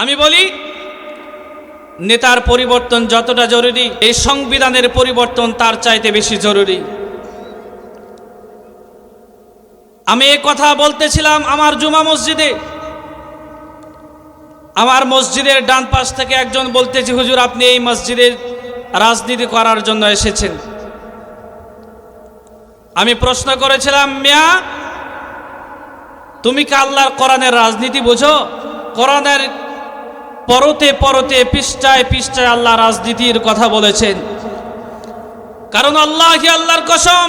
আমি বলি নেতার পরিবর্তন যতটা জরুরি এই সংবিধানের পরিবর্তন তার চাইতে বেশি জরুরি। আমি এই কথা বলতেছিলাম আমার জুমা মসজিদে। আমার মসজিদের ডান পাশ থেকে একজন বলতেছে, হুজুর আপনি এই মসজিদের রাজনীতি করার জন্য এসেছেন। আমি প্রশ্ন করেছিলাম, মিয়া তুমি কি আল্লাহর কোরআনের রাজনীতি বোঝো? কোরআনের পরতে পরতে পৃষ্ঠায় পৃষ্ঠায় আল্লাহ রাজনীতির কথা বলেছেন। কারণ আল্লাহর কসম,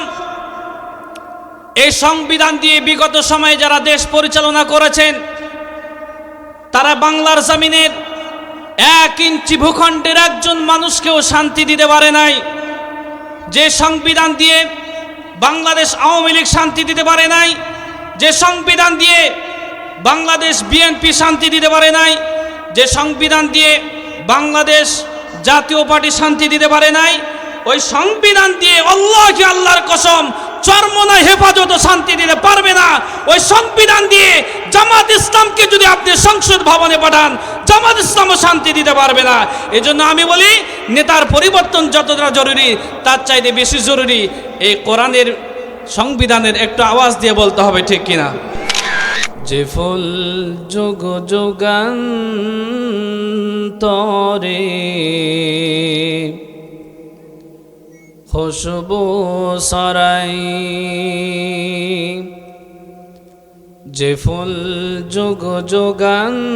এই সংবিধান দিয়ে বিগত সময়ে যারা দেশ পরিচালনা করেছেন তারা বাংলার জমিনের 1 ইঞ্চি ভূখণ্ডের একজন মানুষকেও শান্তি দিতে পারে নাই। যে সংবিধান দিয়ে বাংলাদেশ আওয়ামী লীগ শান্তি দিতে পারে নাই, যে সংবিধান দিয়ে বাংলাদেশ বিএনপি শান্তি দিতে পারে নাই, যে সংবিধান দিয়ে বাংলাদেশ জাতীয় পার্টি শান্তি দিতে পারে নাই, ওই সংবিধান দিয়ে আল্লাহর কসম চরমনায় হেফাজত শান্তি দিতে পারবে না। ওই সংবিধান দিয়ে জামাত ইসলামকে যদি আপনি সংসদ ভবনে পাঠান, জামাত ইসলামও শান্তি দিতে পারবে না। এজন্য আমি বলি নেতার পরিবর্তন যতটা জরুরি তার চাইতে বেশি জরুরি এই কোরআনের সংবিধানের একটু আওয়াজ দিয়ে বলতে হবে, ঠিক কিনা? যে ফুল যুগ যুগান্তরে খুশবু ছড়াই, যে ফুল যুগ যুগান্তরে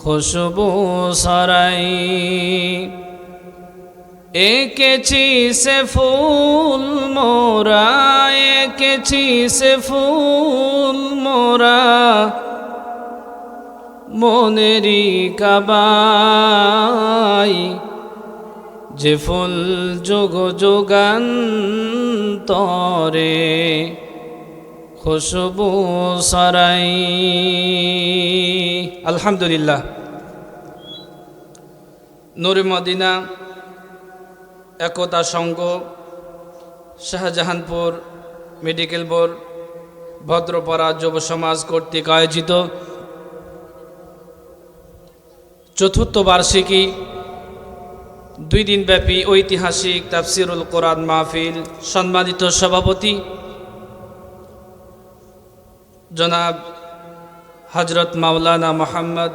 খুশবু ছড়াই, এঁকেছি সে ফুল মোরা, এঁকেছি সে ফুল মোরা মনেরি কাবাই, যে ফুল যুগ যুগান্তরে খুশবু ছড়াই। আলহামদুলিল্লাহ। নূরে মদিনা একতা সংঘ, শাহজাহানপুর মেডিকেল বোর্ড, ভদ্রপাড়া যুব সমাজ কর্তৃক আয়োজিত ৪র্থ বার্ষিকী 2 দিনব্যাপী ঐতিহাসিক তাফসিরুল কোরআন মাহফিল সম্মানিত সভাপতি জনাব হযরত মাওলানা মোহাম্মদ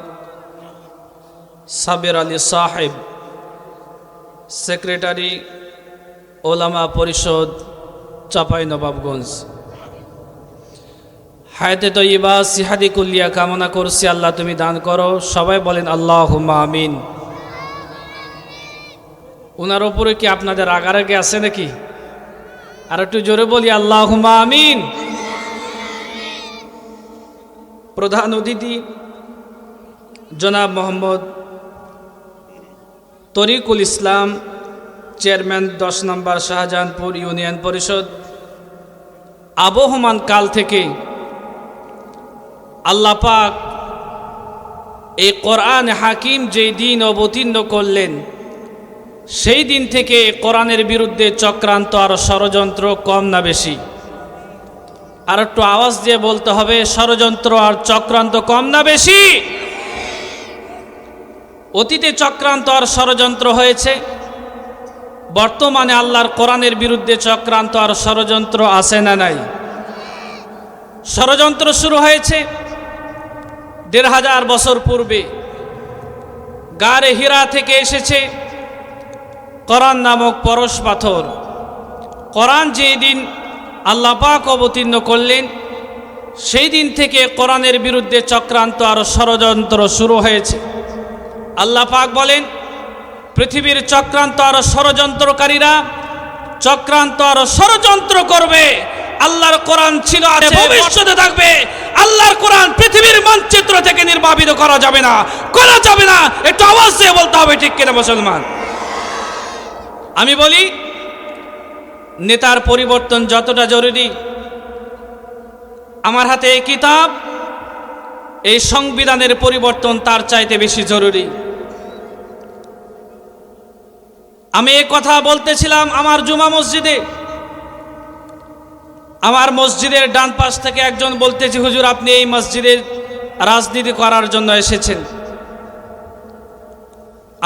সাবের আলী সাহেব, সেক্রেটারি ওলামা পরিষদ চাঁপাইনবাবগঞ্জ, হায়াতে তয়্যিবা সিহাদি কুল্লিয়া কামনা করছি, আল্লাহ তুমি দান করো। সবাই বলেন আল্লাহুম্মা আমিন। ওনার উপরে কি আপনাদের রাগারাগি আছে নাকি? আর একটু জোরে বলি আল্লাহুম্মা আমিন। প্রধান অতিথি জনাব মোহাম্মদ তরিকুল ইসলাম, চেয়ারম্যান 10 নম্বর শাহজাহানপুর ইউনিয়ন পরিষদ। আবহমান কাল থেকে আল্লাহ পাক এই কোরআন হাকিম যেই দিন অবতীর্ণ করলেন সেই দিন থেকে কোরআনের বিরুদ্ধে চক্রান্ত আর ষড়যন্ত্র কম না বেশি? আর একটু আওয়াজ দিয়ে বলতে হবে, ষড়যন্ত্র আর চক্রান্ত কম না বেশি? অতীতে চক্রান্ত আর ষড়যন্ত্র হয়েছে, বর্তমানে আল্লাহর কোরআনের বিরুদ্ধে চক্রান্ত আর ষড়যন্ত্র আছে না নাই? ষড়যন্ত্র শুরু হয়েছে ১৫০০ বছর পূর্বে। গারে হীরা থেকে এসেছে কোরআন নামক পরশ পাথর। কোরআন যেই দিন আল্লাহ পাক অবতীর্ণ করলেন সেই দিন থেকে কোরআনের বিরুদ্ধে চক্রান্ত আর ষড়যন্ত্র শুরু হয়েছে। আল্লাহ পাক বলেন, পৃথিবীর চক্রান্ত আর ষড়যন্ত্রকারীরা চক্রান্ত আর ষড়যন্ত্র করবে। আল্লাহর কোরআন ছিল, আর ভবিষ্যতে থাকবে। আল্লাহর কোরআন পৃথিবীর মানচিত্র থেকে নির্বাপিত করা যাবে না, করা যাবে না। একটু আওয়াজ দিয়ে বলতে হবে, ঠিক কিনা মুসলমান? আমি বলি নেতার পরিবর্তন যতটা জরুরি, আমার হাতে এই কিতাব, এই সংবিধানের পরিবর্তন তার চাইতে বেশি জরুরি। আমি এই কথা বলতেছিলাম আমার জুমা মসজিদে। আমার মসজিদের ডান পাশ থেকে একজন বলতেছে, হুজুর আপনি এই মসজিদের রাজনীতি করার জন্য এসেছেন।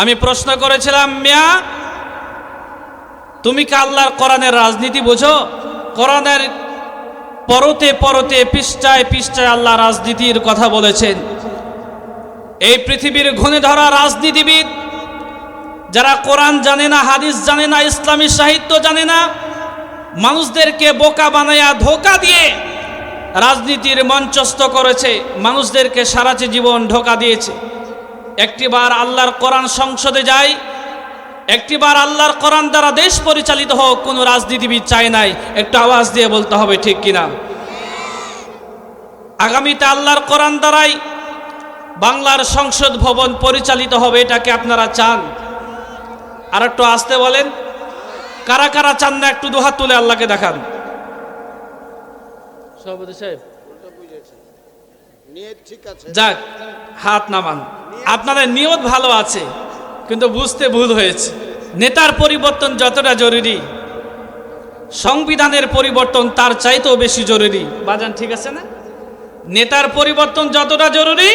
আমি প্রশ্ন করেছিলাম, মিয়া তুমি কি আল্লাহর কোরআনের রাজনীতি বোঝো? কোরআনের পরতে পরতে পৃষ্ঠায় পৃষ্ঠায় আল্লাহ রাজনীতির কথা বলেছেন। এই পৃথিবীর ঘুণে ধরা রাজনীতিবিদ যারা কোরআন জানে না, হাদিস জানে না, ইসলামী সাহিত্য জানে না, মানুষদেরকে বোকা বানায়া ধোঁকা দিয়ে রাজনীতির মঞ্চস্থ করেছে, মানুষদেরকে সারাটি জীবন ধোঁকা দিয়েছে। একটিবার আল্লাহর কোরআন সংসদে যায়, একটিবার আল্লাহর কোরআন দ্বারা দেশ পরিচালিত হোক, কোনো রাজনীতিবিদ চায় নাই। একটু আওয়াজ দিয়ে বলতে হবে ঠিক কিনা? আগামীতে আল্লাহর কোরআন দ্বারাই বাংলার সংসদ ভবন পরিচালিত হবে, এটাকে আপনারা চান? আর একটু আসতে বলেন, কারা কারা চান না? একটু দুহাত তুলে আল্লাহকে দেখান। সভাপতি সাহেব যাক, হাত নামান। আপনাদের নিয়ত ভালো আছে, কিন্তু বুঝতে ভুল হয়েছে। নেতার পরিবর্তন যতটা জরুরি, সংবিধানের পরিবর্তন তার চাইতেও বেশি জরুরি। বাজান ঠিক আছে না? নেতার পরিবর্তন যতটা জরুরি,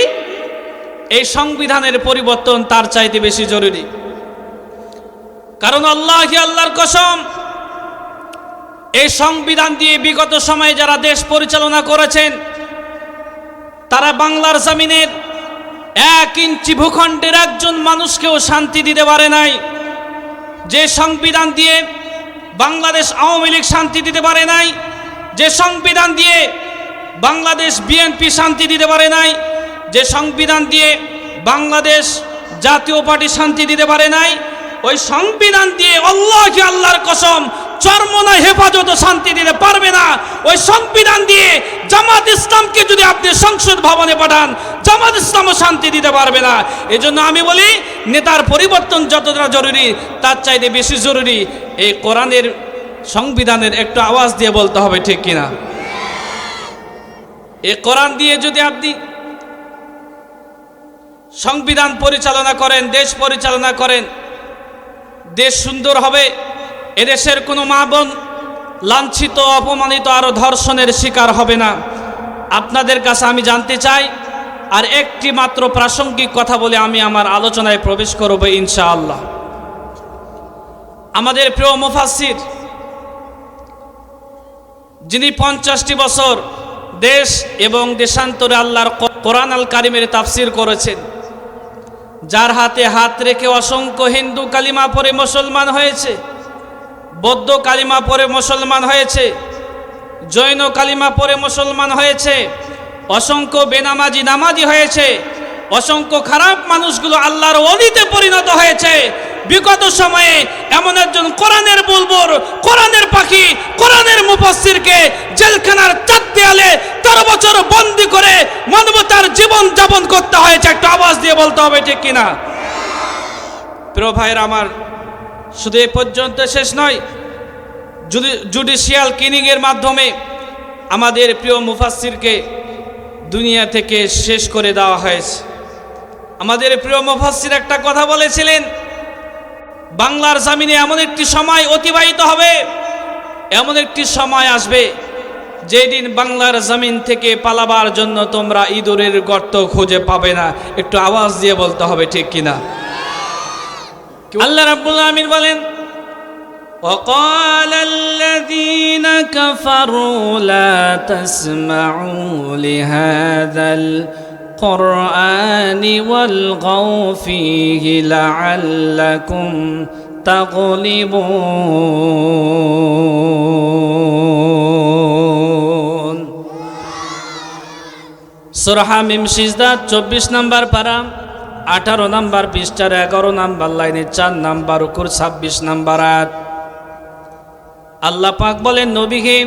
এই সংবিধানের পরিবর্তন তার চাইতে বেশি জরুরি। কারণ আল্লাহর কসম, এই সংবিধান দিয়ে বিগত সময়ে যারা দেশ পরিচালনা করেছেন, তারা বাংলার জমিনের 1 ইঞ্চি ভূখণ্ডের একজন মানুষকেও শান্তি দিতে পারে নাই। যে সংবিধান দিয়ে বাংলাদেশ আওয়ামী লীগ শান্তি দিতে পারে নাই, যে সংবিধান দিয়ে বাংলাদেশ বিএনপি শান্তি দিতে পারে নাই, যে সংবিধান দিয়ে বাংলাদেশ জাতীয় পার্টি শান্তি দিতে পারে নাই, ওই সংবিধান দিয়ে আল্লাহর কসম চরমনায় হেফাজত শান্তি দিতে পারবে না। ওই সংবিধান দিয়ে জামাত ইসলামকে যদি আপনি সংসদ ভবনে পাঠান, জামাত ইসলামও শান্তি দিতে পারবে না। এজন্য আমি বলি, নেতার পরিবর্তন যতটা জরুরি, তার চাইতে বেশি জরুরি এই কোরআনের সংবিধানের। একটু আওয়াজ দিয়ে বলতে হবে ঠিক কিনা? এই কোরআন দিয়ে যদি আপনি সংবিধান পরিচালনা করেন, দেশ পরিচালনা করেন, দেশ সুন্দর হবে। এদেশের কোনো মা বোন লাঞ্ছিত, অপমানিত আর ধর্ষণের শিকার হবে না। আপনাদের কাছে আমি জানতে চাই, আর একটি মাত্র প্রাসঙ্গিক কথা বলে আমি আমার আলোচনায় প্রবেশ করব ইনশাআল্লাহ। আমাদের প্রিয় মুফাসসির, যিনি 50টি বছর দেশ এবং দেশান্তরে আল্লাহর কোরআন আল কারিমের তাফসির করেছেন, যার হাতে হাত রেখে অসংখ্য হিন্দু কালিমা পড়ে মুসলমান হয়েছে, বৌদ্ধ কালিমা পড়ে মুসলমান হয়েছে, জৈন কালিমা পড়ে মুসলমান হয়েছে, অসংখ্য বেনামাজি নামাজি হয়েছে, অসংখ্য খারাপ মানুষগুলো আল্লাহর ওলিতে পরিণত হয়েছে। বিগত সময়ে এমন একজন কোরআনের বুলবুল, কোরআনের পাখি, কোরআনের মুফাসসিরকে জেলখানার 4 দেয়ালে 13 বছর বন্দী করে মানবতার জীবন যাপন করতে হয়েছে। একটু আওয়াজ দিয়ে বলতে হবে ঠিক কিনা? প্রিয় ভাইরা আমার, শুধু এ পর্যন্ত শেষ নয়, জুডিশিয়াল কিলিংয়ের মাধ্যমে আমাদের প্রিয় মুফাসসিরকে দুনিয়া থেকে শেষ করে দেওয়া হয়েছে। আমাদের প্রিয় মুফাসসির একটা কথা বলেছিলেন, বাংলার জমিনে এমন একটি সময় অতিবাহিত হবে, এমন একটি সময় আসবে যেদিন বাংলার জমিন থেকে পালাবার জন্য তোমরা ইঁদুরের গর্ত খুঁজে পাবে না। একটু আওয়াজ দিয়ে বলতে হবে ঠিক কিনা? আল্লাহ রাব্বুল আমিন বলেন, وقال الذين كفروا لا تسمعوا لهذا القرآن والغوا فيه لعلكم تغلبون। সূরা হামিম সিজদা 24 নম্বর পারা 18 নম্বর পৃষ্ঠার 11 নম্বর লাইনে 4 নম্বর রুকুর 26 নম্বর আয়াত। আল্লাহ পাক বলেন, নবীকে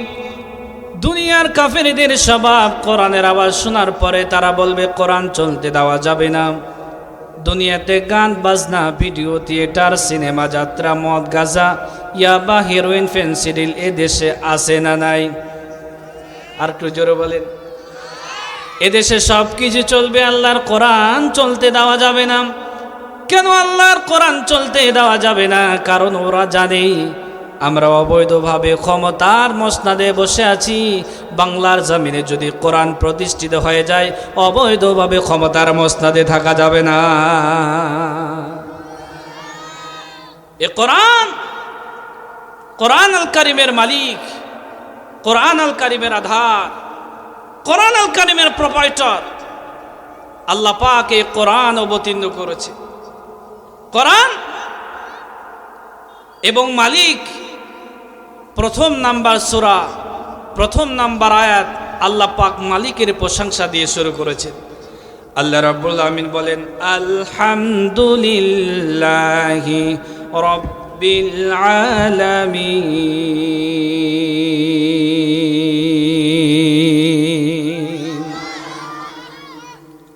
দুনিয়ার কাফেরদের স্বভাব, কোরআনের আওয়াজ শোনার পরে তারা বলবে কোরআন চলতে দেওয়া যাবে না। দুনিয়াতে গান বাজনা, ভিডিও থিয়েটার, সিনেমা, যাত্রা, মদ, গাঁজা, ইয়াবা, হেরোইন, ফেন্সিডিল এ দেশে আছে না নাই? আর একটু জোরে বলেন। এদেশে সব কিছু চলবে, আল্লাহর কোরআন চলতে দেওয়া যাবে না। কেন আল্লাহর কোরআন চলতে দেওয়া যাবে না? কারণ ওরা জানে আমরা অবৈধভাবে ক্ষমতার মসনাদে বসে আছি। বাংলার জমিনে যদি কোরআন প্রতিষ্ঠিত হয়ে যায়, অবৈধভাবে ক্ষমতার মসনাদে থাকা যাবে না। এ কোরআন, কোরআন আল কারিমের মালিক, কোরআন আল কারিমের আধার, কোরআন আল কারিমের প্রোপাইটর আল্লাহ পাক এই কোরআন অবতীর্ণ করেছে। কোরআন এবং মালিক, প্রথম নাম্বার সূরা, প্রথম নাম্বার আয়াত আল্লাহ পাক মালিকের প্রশংসা দিয়ে শুরু করেছেন। আল্লাহ রাব্বুল আমিন বলেন, আলহামদুলিল্লাহি রাব্বিল আলামিন।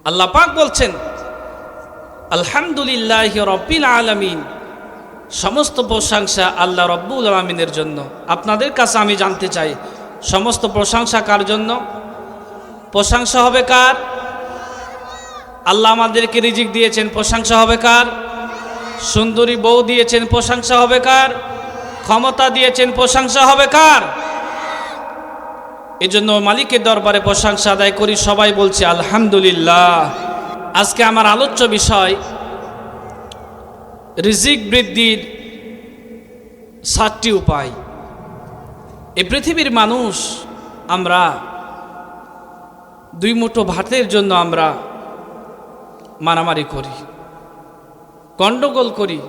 আল্লাহ পাক বলছেন আলহামদুলিল্লাহি রাব্বিল আলামিন, সমস্ত প্রশংসা আল্লাহ রাব্বুল আলামিনের জন্য। আপনাদের কাছে আমি জানতে চাই, সমস্ত প্রশংসা কার জন্য? প্রশংসা হবে কার? আল্লাহ আমাদেরকে রিজিক দিয়েছেন, প্রশংসা হবে কার? সুন্দরী বউ দিয়েছেন, প্রশংসা হবে কার? ক্ষমতা দিয়েছেন, প্রশংসা হবে কার? এজন্য মালিকের দরবারে প্রশংসা আদায় করি, সবাই বলছি আলহামদুলিল্লাহ। আজকে আমার আলোচ্য বিষয় রিজিক বৃদ্ধির 7টি উপায়। এই পৃথিবীর মানুষ, আমরা দুই মুঠো ভাতের জন্য আমরা মারামারি করি, গণ্ডগোল করি,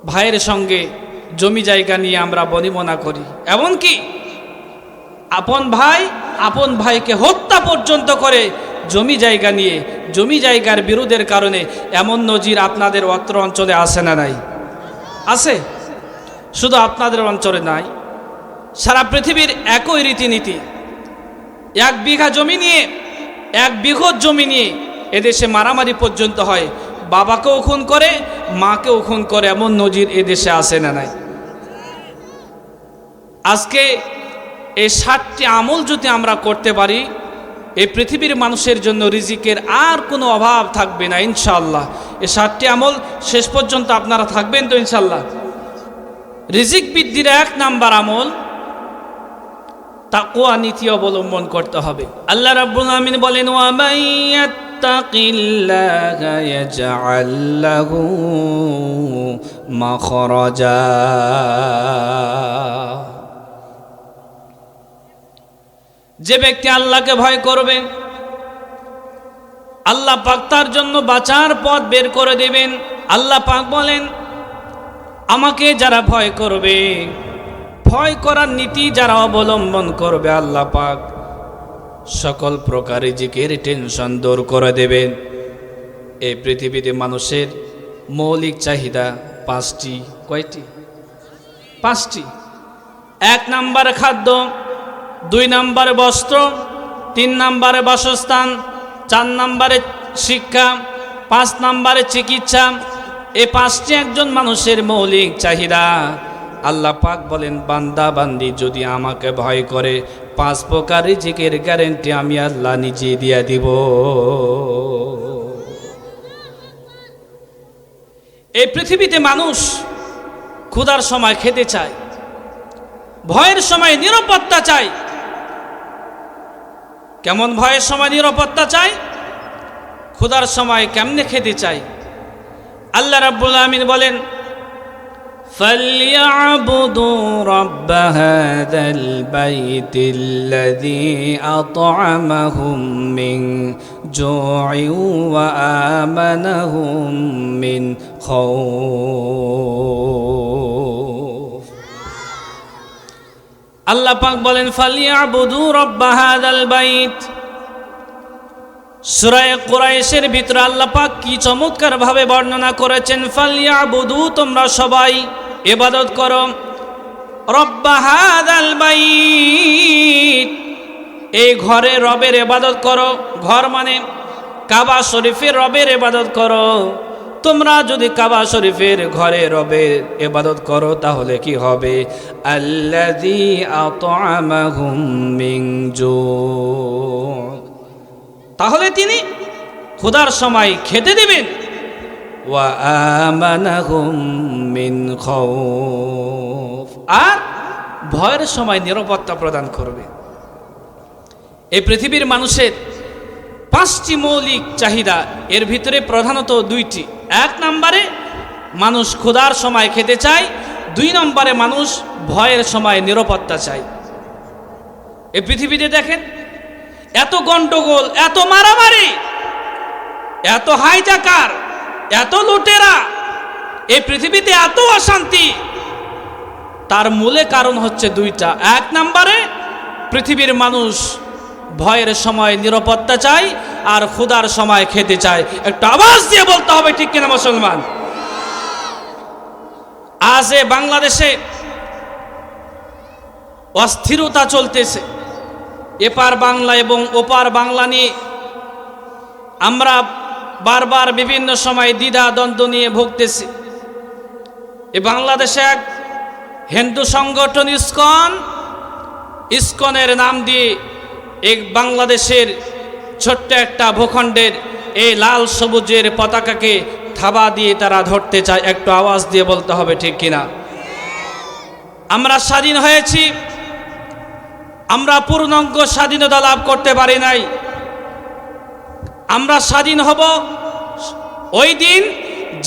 ভাইয়ের সঙ্গে জমি জায়গা নিয়ে আমরা বনিবনা করি, এমনকি আপন ভাইকে হত্যা পর্যন্ত করে জমি জায়গা নিয়ে, জমি জায়গার বিরোধের কারণে। এমন নজির আপনাদের অত্র অঞ্চলে আছে না নাই? আছে। শুধু আপনাদের অঞ্চলে নাই, সারা পৃথিবীর একই রীতিনীতি। 1 বিঘা জমি নিয়ে, 1 বিঘত জমি নিয়ে এদেশে মারামারি পর্যন্ত হয়। বাবাকেও খুন করে, মাকেও খুন করে, এমন নজির এদেশে আছে না নাই? আজকে এই 7টি আমল যদি আমরা করতে পারি, এই পৃথিবীর মানুষের জন্য রিজিকের আর কোনো অভাব থাকবে না ইনশাআল্লাহ। এই 7টি আমল শেষ পর্যন্ত আপনারা থাকবেন তো ইনশাআল্লাহ? রিজিক বৃদ্ধির 1 নাম্বার আমল তাকওয়া নীতি অবলম্বন করতে হবে। আল্লাহ রাব্বুল আমিন বলেন, ওয়া মান ইয়াত্তাকিল্লাহা ইয়াজআল লাহু মাখরাজা। যে ব্যক্তি আল্লাহকে ভয় করবে, আল্লাহ পাক তার জন্য বাঁচার পথ বের করে দেবেন। আল্লাহ পাক বলেন, আমাকে যারা ভয় করবে, ভয় করার নীতি যারা অবলম্বন করবে, আল্লাহ পাক সকল প্রকার রিজিকের টেনশন দূর করে দেবেন। এই পৃথিবীতে মানুষের মৌলিক চাহিদা 5টি। কয়টি? 5টি। 1 নাম্বার খাদ্য, 2 নম্বরে বস্ত্র, 3 নম্বরে বাসস্থান, 4 নম্বরে শিক্ষা, 5 নম্বরে চিকিৎসা। এই 5টি একজন মানুষের মৌলিক চাহিদা। আল্লাহ পাক বলেন, বান্দা বান্দি যদি আমাকে ভয় করে, 5 প্রকার রিজিকের গ্যারান্টি আমি আল্লাহ নিজে দিয়ে দিব। এই পৃথিবীতে মানুষ ক্ষুধার সময় খেতে চায়, ভয়ের সময় নিরাপত্তা চায়। কেমন ভয়ের সময় নিরাপত্তা চাই, ক্ষুধার সময় কেমনে খেতে চাই? আল্লাহ রাব্বুল আমিন বলেন, ফালইয়াবুদু রাব্ব হাযাল বাইতিল্লাযী আত'আমাহুম মিন জু'ইন ওয়া আমানাহুম মিন খাউফ। আল্লাহ পাক বলেন, ফালইয়াবুদু রাব্ব হাযাল বাইত। সূরা কুরাইশের ভিতরে আল্লাহ পাক কি চমৎকার ভাবে বর্ণনা করেছেন, ফালইয়াবুদু, তোমরা সবাই ইবাদত করো, রাব্ব হাযাল বাইত, এই ঘরে রবের ইবাদত করো। ঘর মানে কাবা শরীফের রবের ইবাদত করো। তোমরা যদি কাবা শরীফের ঘরে রবের ইবাদত করো, তাহলে কি হবে? আল্লাযী আত'আমাহুম মিন জু', তাহলে তিনি ক্ষুধার সময় খেতে দেবেন। ওয়া আমানাহুম মিন খাউফ, আর ভয়ের সময় নিরাপত্তা প্রদান করবে। এই পৃথিবীর মানুষের 5টি মৌলিক চাহিদা, এর ভিতরে প্রধানত 2টি। 1 নম্বরে মানুষ ক্ষুধার সময় খেতে চায়, 2 নম্বরে মানুষ ভয়ের সময় নিরাপত্তা চায়। এই পৃথিবীতে দেখেন এত গন্ডগোল, এত মারামারি, এত হাইজাকার, এত লুটেরা, এই পৃথিবীতে এত অশান্তি, তার মূলে কারণ হচ্ছে 2টা। 1 নম্বরে পৃথিবীর মানুষ ভয়ের সময় নিরাপত্তা চায় আর ক্ষুধার সময় খেতে চায়। একটু আওয়াজ দিয়ে বলতে হবে ঠিক কিনা মুসলমান? আজ বাংলাদেশে অস্থিরতা চলতেছে, এপার বাংলা এবং ওপার বাংলা নিয়ে আমরা বারবার বিভিন্ন সময় দ্বিধা দ্বন্দ্ব নিয়ে ভুগতেছি। এ বাংলাদেশে এক হিন্দু সংগঠন ইসকনের নাম দিয়ে এক বাংলাদেশের ছোট্ট একটা ভূখণ্ডের এই লাল সবুজের পতাকাকে থাবা দিয়ে তারা ধরতে চায়। একটু আওয়াজ দিয়ে বলতে হবে ঠিক কিনা? আমরা স্বাধীন হয়েছি, আমরা পূর্ণাঙ্গ স্বাধীনতা লাভ করতে পারি নাই। আমরা স্বাধীন হব ওই দিন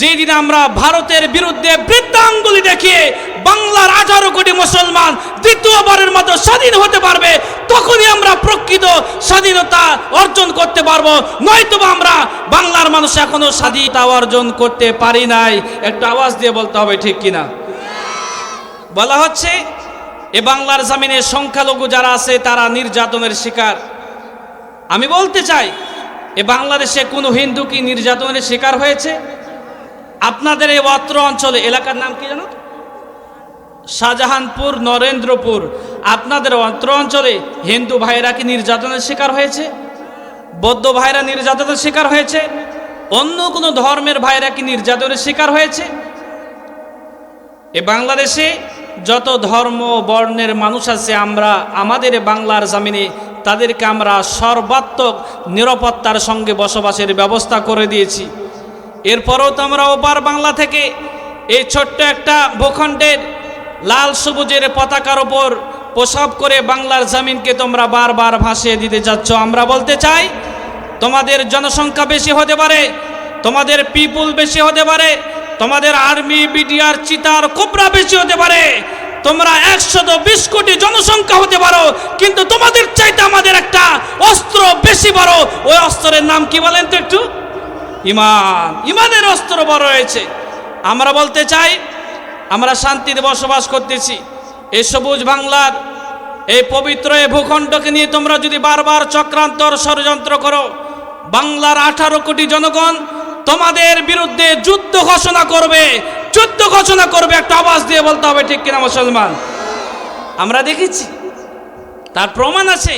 যেদিন আমরা ভারতের বিরুদ্ধে বৃদ্ধাঙ্গুলি দেখিয়ে বাংলার 18 কোটি মুসলমান দ্বিতীয়বারের মতো স্বাধীন হতে পারবে। তখনই আমরা প্রকৃত স্বাধীনতা অর্জন করতে পারবো, নয়তো আমরা বাংলার মানুষ এখনো স্বাধীনতা অর্জন করতে পারি নাই। একটু আওয়াজ দিয়ে বলতে হবে ঠিক কিনা? বলা হচ্ছে এ বাংলার জমিনে সংখ্যালঘু যারা আছে তারা নির্যাতনের শিকার। আমি বলতে চাই, এ বাংলাদেশে কোনো হিন্দু কি নির্যাতনের শিকার হয়েছে? আপনাদের এই অত্র অঞ্চলে, এলাকার নাম কি জানো? শাহজাহানপুর, নরেন্দ্রপুর। আপনাদের অত্র অঞ্চলে হিন্দু ভাইরা কি নির্যাতনের শিকার হয়েছে? বৌদ্ধ ভাইরা নির্যাতনের শিকার হয়েছে? অন্য কোনো ধর্মের ভাইরা কি নির্যাতনের শিকার হয়েছে? এ বাংলাদেশে যত ধর্ম বর্ণের মানুষ আছে, আমরা আমাদের বাংলার জমিনে তাদেরকে আমরা সর্বাত্মক নিরাপত্তার সঙ্গে বসবাসের ব্যবস্থা করে দিয়েছি। এরপরও তো আমরা ওপার বাংলা থেকে এই ছোট্ট একটা ভূখণ্ডের লাল সবুজের পতাকার ওপর প্রসাব করে বাংলার জমিনকে তোমরা বারবার ভাসিয়ে দিতে চাচ্ছ। আমরা বলতে চাই, তোমাদের জনসংখ্যা বেশি হতে পারে, তোমাদের পিপুল বেশি হতে পারে, তোমাদের আর্মি, বিডিআর, চিতার, কোবরা বেশি হতে পারে, তোমরা 120 কোটি জনসংখ্যা হতে পারো, কিন্তু তোমাদের চাইতে আমাদের একটা অস্ত্র বেশি বড়। ওই অস্ত্রের নাম কি বলেন তো একটু? ইমান। ইমানের অস্ত্র বড় রয়েছে। আমরা বলতে চাই, আমরা শান্তিতে বসবাস করতেছি এই সবুজ বাংলার এই পবিত্র এই ভূখণ্ডকে নিয়ে তোমরা যদি বারবার চক্রান্তর ষড়যন্ত্র করো, বাংলার 18 কোটি জনগণ তোমাদের বিরুদ্ধে যুদ্ধ ঘোষণা করবে, যুদ্ধ ঘোষণা করবে। একটা আওয়াজ দিয়ে বলতে হবে ঠিক কিনা মুসলমান? আমরা দেখেছি, তার প্রমাণ আছে।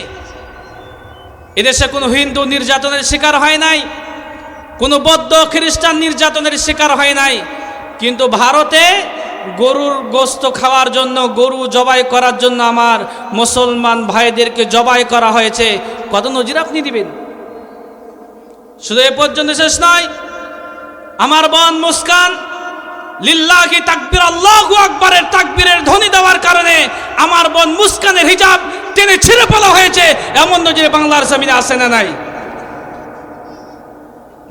এদেশে কোনো হিন্দু নির্যাতনের শিকার হয় নাই, কোনো বৌদ্ধ খ্রিস্টান নির্যাতনের শিকার হয় নাই, কিন্তু ভারতে গরুর গোস্ত খাওয়ার জন্য, গরু জবাই করার জন্য আমার মুসলমান ভাইদেরকে জবাই করা হয়েছে। কত নজির আপনি দিবেন? শুধু এ পর্যন্ত শেষ নয়, আমার বোন মুস্কান লিল্লাহি তাকবীর, আল্লাহু আকবারের তাকবীরের ধ্বনি দেওয়ার কারণে আমার বোন মুস্কানের হিজাব টেনে ছিঁড়ে ফেলা হয়েছে। এমন নজির বাংলার জমিনে আছে না নাই?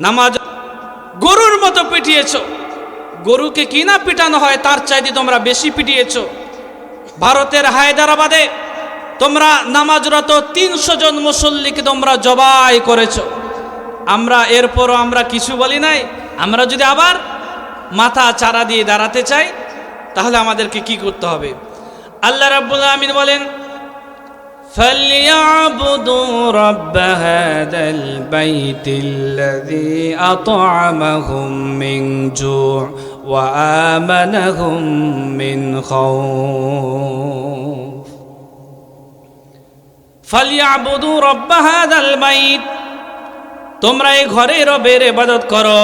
নামাজ গরুর মতো পিটিয়েছ, গরুকে কি না পিটানো হয় তার চাইতে তোমরা বেশি পিটিয়েছ। ভারতের হায়দ্রাবাদে তোমরা নামাজরত 300 জন মুসল্লিকে তোমরা জবাই করেছ। আমরা এরপরও আমরা কিছু বলি নাই। আমরা যদি আবার মাথা চারা দিয়ে দাঁড়াতে চাই, তাহলে আমাদেরকে কি করতে হবে? আল্লাহ রাব্বুল আমিন বলেন, فَلْيَعْبُدُوا رَبَّ هَذَا الْبَيْتِ الَّذِي أَطْعَمَهُم مِّن جُوعٍ وَآمَنَهُم مِّنْ خَوْفٍ فَلْيَعْبُدُوا رَبَّ هَذَا الْبَيْتِ, তোমরা এই ঘরে রবের ইবাদত করো।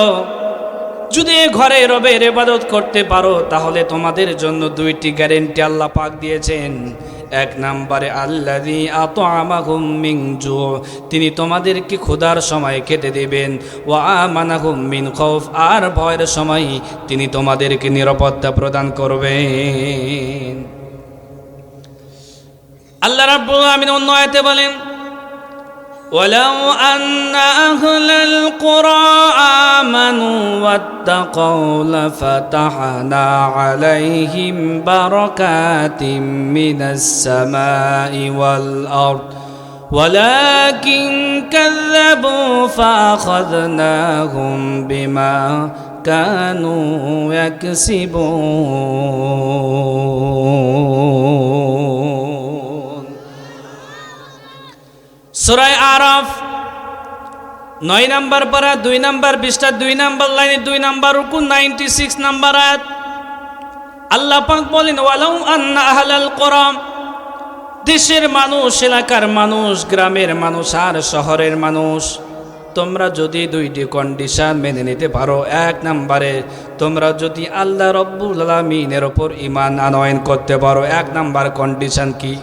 যদি এই ঘরে রবের ইবাদত করতে পারো, তাহলে তোমাদের জন্য 2টি গ্যারান্টি আল্লাহ পাক দিয়েছেন। এক নম্বরে আল্লাযী আত'আমাহুম মিন জু', তিনি তোমাদেরকে ক্ষুধার সময় খেতে দেবেন। ওয়া আমানাহুম মিন খাউফ, আর ভয়ের সময় তিনি তোমাদেরকে নিরাপত্তা প্রদান করবেন। আল্লাহ রাব্বুল আলামিন অন্য আয়াতে বলেন, ওয়ালাউ আন্না আহলাল কুরা আমানু ওয়াত্তাকাউ লাফাতাহনা আলাইহিম বারাকাতিম মিনাস সামাই ওয়াল আরদ ওয়ালাকিন কাযযাবু ফাআখাযনাহুম বিমা কানু ইয়াকসিবুন। সূরা আরাফ 9 নম্বর পারা 2 নম্বর পৃষ্ঠা 2 নম্বর লাইনে 2 নম্বর রুকু 96 নম্বর আয়াত। আল্লাহ পাক বলেন, ওয়ালাউ আন্না আহলাল কুরা, দেশের মানুষ, এলাকার মানুষ, গ্রামের মানুষ আর শহরের মানুষ, তোমরা যদি দুইটি কন্ডিশন মেনে নিতে পারো। এক নম্বরে তোমরা যদি আল্লাহ রব্বুল আলামিনের উপর ঈমান আনয়ন করতে পারো। এক নম্বর কন্ডিশন কি?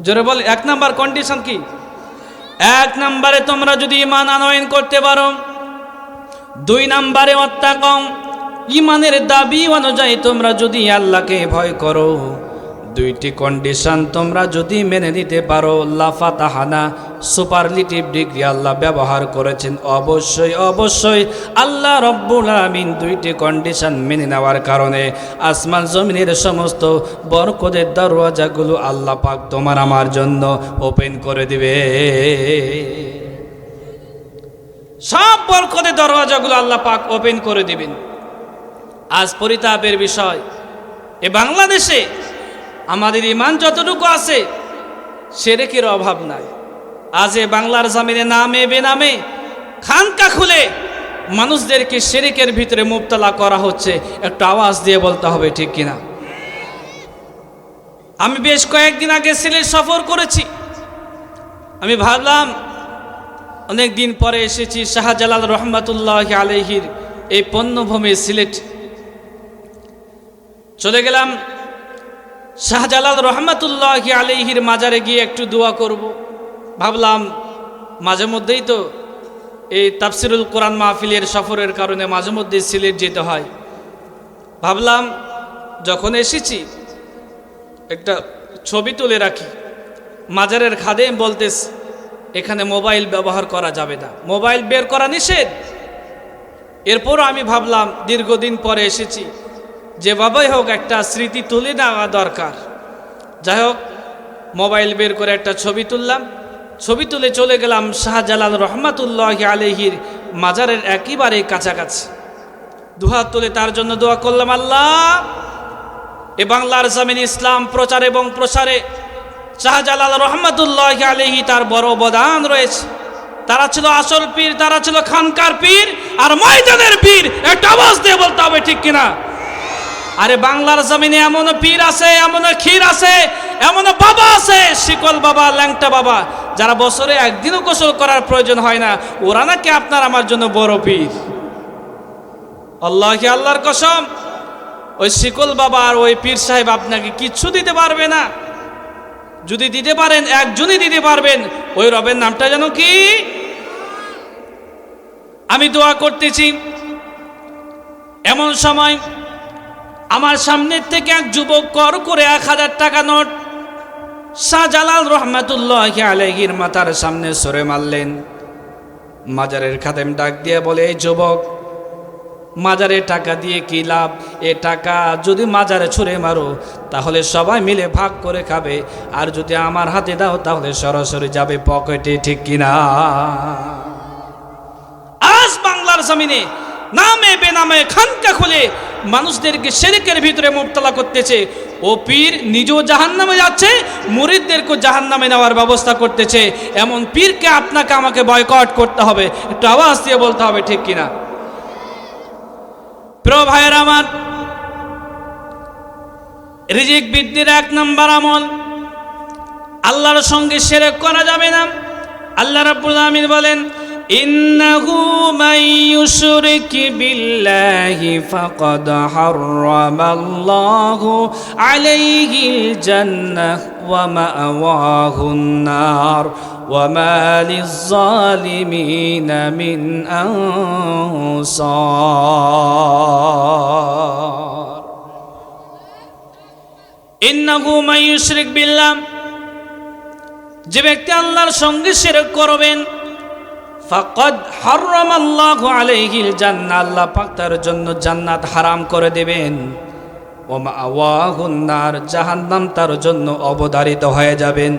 জোরে বল, এক নম্বর কন্ডিশন কি? এক নম্বরে তোমরা যদি ঈমান আনয়ন করতে পারো। 2 নম্বরে ওয়াত্তাকাউ, ঈমানের দাবি অনুযায়ী তোমরা যদি আল্লাহকে ভয় করো। 2টি কন্ডিশন তোমরা যদি মেনে নিতে পারো। লাফাতাহানা, সুপারলিটিভ ডিগ্রি আল্লাহ ব্যবহার করেছেন। অবশ্যই অবশ্যই আল্লাহ রব্বুল আলামিন 2টি কন্ডিশন মেনে নেওয়ার কারণে আসমান জমিনের সমস্ত বরকতের দরওয়াজাগুলো আল্লাহ পাক তোমার আমার জন্য ওপেন করে দিবে। সব বরকতের দরওয়াজাগুলো আল্লাহ পাক ওপেন করে দিবেন। আজ পরিতাপের বিষয়, এ বাংলাদেশে আমাদের ঈমান যতটুকু আছে শিরকের অভাব নাই। আজ এ বাংলার জমিনে নামে বেনামে খানকা খুলে মানুষদেরকে শিরকের ভিতরে মুবতলা করা হচ্ছে। একটু আওয়াজ দিয়ে বলতে হবে ঠিক কিনা? আমি বেশ কয়েকদিন আগে সিলেট সফর করেছি। আমি ভাবলাম অনেক দিন পরে এসেছি শাহজালাল রহমাতুল্লাহি আলাইহির এই পণ্যভূমি সিলেট। চলে গেলাম শাহজালাল রহমাতুল্লাহি আলাইহির মাজারে গিয়ে একটু দোয়া করব। ভাবলাম মাঝে মধ্যেই তো এই তাফসিরুল কোরআন মাহফিলের সফরের কারণে মাঝে মধ্যেই সিলেট যেতে হয়। ভাবলাম যখন এসেছি একটা ছবি তুলে রাখি। মাজারের খাদেম বলতেছে এখানে মোবাইল ব্যবহার করা যাবে না, মোবাইল বের করা নিষেধ। এরপরও আমি ভাবলাম দীর্ঘদিন পরে এসেছি, যেভাবেই হোক একটা স্মৃতি তুলে নেওয়া দরকার। যাই হোক, মোবাইল বের করে একটা ছবি তুললাম। ছবি তুলে চলে গেলাম শাহজালাল রহমাতুল্লাহি আলাইহির মাজারের একেবারে কাছাকাছি। দুহাত তুলে তার জন্য দোয়া করলাম, আল্লাহ এ বাংলার জমিন ইসলাম প্রচার এবং প্রসারে শাহজালাল রহমাতুল্লাহি আলাইহি তার বড় অবদান রয়েছে। তারা ছিল আসল পীর, তারা ছিল খানকার পীর আর ময়দানের পীর। একটা আওয়াজ দিয়ে বলতে হবে ঠিক কিনা? আরে বাংলার জমিনে এমন পীর আছে, এমন ক্ষীর আছে, এমন বাবা আছে, শিকল বাবা, ল্যাংটা বাবা, যারা বছরে একদিনও গোসল করার প্রয়োজন হয় না। ওরা নাকি আপনার আমার জন্য বড় পীর। আল্লাহকে আল্লাহর কসম, ওই শিকল বাবা আর ওই পীর সাহেব আপনাকে কিচ্ছু দিতে পারবে না। যদি দিতে পারেন একজনই দিতে পারবেন, ওই রবের নামটা যেন কি? আমি দোয়া করতেছি, এমন সময় আমার সামনের থেকে এক যুবক কর করে 1000 টাকা নোট শাহজালাল রহমাতুল্লাহি আলাইহির মাথার সামনে ছুঁড়ে মারলেন। মাজারের খাদেম ডাক দিয়ে বলে, এই যুবক, মাজারে টাকা দিয়ে কি লাভ? এ টাকা যদি মাজারে ছুঁড়ে মারো তাহলে সবাই মিলে ভাগ করে খাবে, আর যদি আমার হাতে দাও তাহলে সরাসরি যাবে পকেটে, ঠিক কিনা? আজ বাংলার জমিনে নামে বেনামে খানকা খুলে মানুষদেরকে শিরকের ভিতরে মুবতলা করতেছে। ও পীর নিজেও জাহান্নামে যাচ্ছে, মুরিদদেরকে জাহান্নামে নেওয়ার ব্যবস্থা করতেছে। এমন পীরকে আপনাকে আমাকে বয়কট করতে হবে। একটু আওয়াজ দিয়ে বলতে হবে ঠিক কিনা? প্রিয় ভাইয়েরা আমার, রিজিক বৃদ্ধির 1 নম্বর আমল, আল্লাহর সঙ্গে শিরক করা যাবে না। আল্লাহ রাব্বুল আলামিন বলেন, إنه من يشرك بالله فقد حرم الله عليه الجنة ومأواه النار وما للظالمين من أنصار إنه من يشرك بالله যে ব্যক্তি আল্লাহর সঙ্গে শিরক করবেন ফাকাদ হারামাল্লাহু আলাইহিল জান্নাহ আল্লাহ পাক তার জন্য জান্নাত হারাম করে দেবেন ওয়া মাআওয়াহুন নার জাহান্নাম তার জন্য অবধারিত হয়ে যাবেন